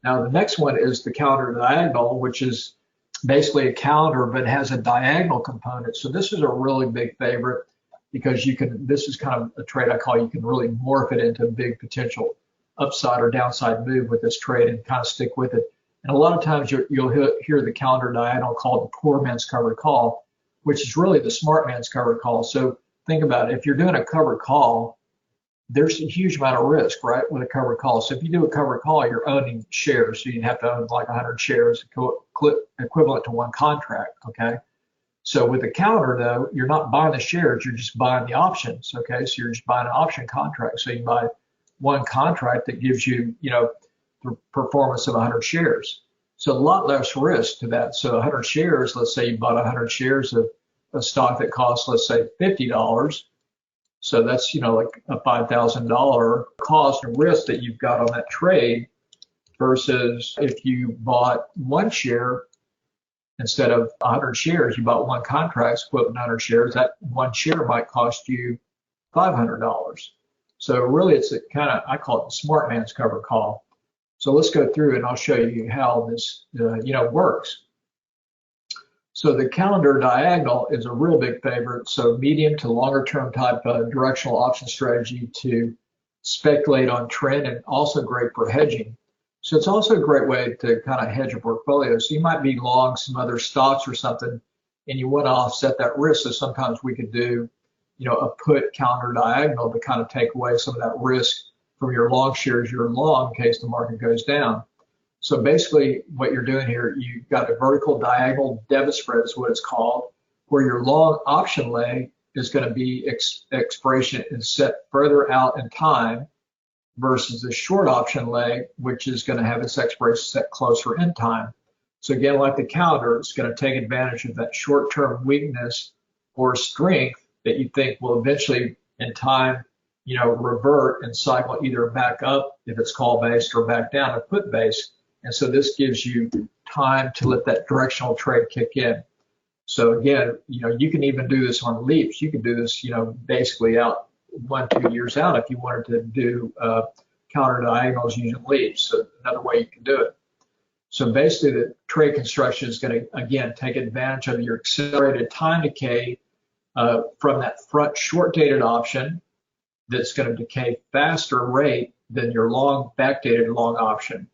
Now the next one is the calendar diagonal, which is basically a calendar but has a diagonal component. So this is a really big favorite because this is kind of a trade I call you can really morph it into a big potential upside or downside move with this trade and kind of stick with it. And a lot of times you'll hear the calendar diagonal called the poor man's covered call, which is really the smart man's covered call. So think about it. If you're doing a covered call, there's a huge amount of risk, right, with a covered call. So if you do a covered call, you're owning shares. So you'd have to own like 100 shares, equivalent to one contract, okay? So with the calendar, though, you're not buying the shares, you're just buying the options, okay? So you're just buying an option contract. So you buy one contract that gives you, the performance of 100 shares. So a lot less risk to that. So 100 shares, let's say you bought 100 shares of a stock that costs, let's say, $50. So that's, like a $5,000 cost and risk that you've got on that trade versus if you bought one share instead of 100 shares, you bought one contract, equivalent to 100 shares, that one share might cost you $500. So really it's I call it the smart man's covered call. So let's go through and I'll show you how this, works. So the calendar diagonal is a real big favorite. So medium to longer term type directional option strategy to speculate on trend and also great for hedging. So it's also a great way to kind of hedge a portfolio. So you might be long some other stocks or something and you want to offset that risk. So sometimes we could do, a put calendar diagonal to kind of take away some of that risk from your long shares you're long in case the market goes down. So basically what you're doing here, you've got a vertical diagonal debit spread is what it's called, where your long option leg is going to be expiration is set further out in time versus the short option leg, which is going to have its expiration set closer in time. So again, like the calendar, it's going to take advantage of that short-term weakness or strength that you think will eventually in time revert and cycle either back up if it's call based or back down if put based. And so this gives you time to let that directional trade kick in. So again, you can even do this on leaps. You can do this, basically out 1-2 years out if you wanted to do counter diagonals using leaps. So another way you can do it. So basically the trade construction is going to, again, take advantage of your accelerated time decay from that front short dated option that's going to decay faster rate than your long backdated long option.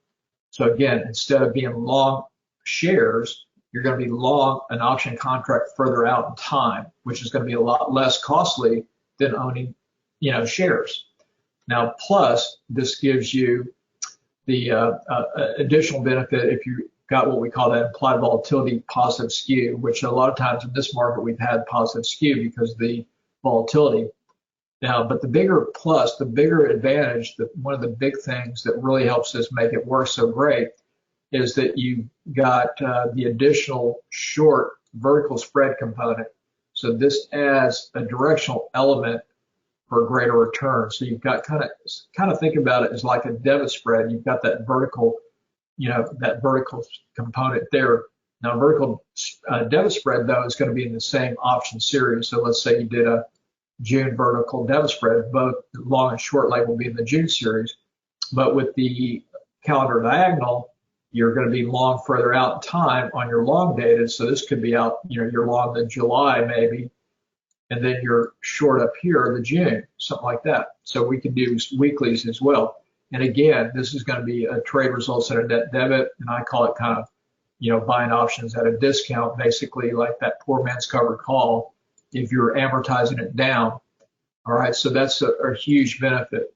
So again, instead of being long shares, you're going to be long an option contract further out in time, which is going to be a lot less costly than owning, shares. Now, plus this gives you the additional benefit if you got what we call that implied volatility positive skew, which a lot of times in this market we've had positive skew because of the volatility. Now, but the bigger plus, the bigger advantage, one of the big things that really helps us make it work so great is that you got the additional short vertical spread component. So this adds a directional element for greater return. So you've got kind of think about it as like a debit spread. You've got that vertical, that vertical component there. Now, vertical debit spread though is going to be in the same option series. So let's say you did a June vertical debit spread, both long and short leg will be in the June series. But with the calendar diagonal, you're going to be long further out in time on your long dated. So this could be out, you're long in July maybe, and then you're short up here the June, something like that. So we can do weeklies as well. And again, this is going to be a trade results at a net debit, and I call it kind of, buying options at a discount, basically like that poor man's covered call if you're amortizing it down. All right, so that's a huge benefit.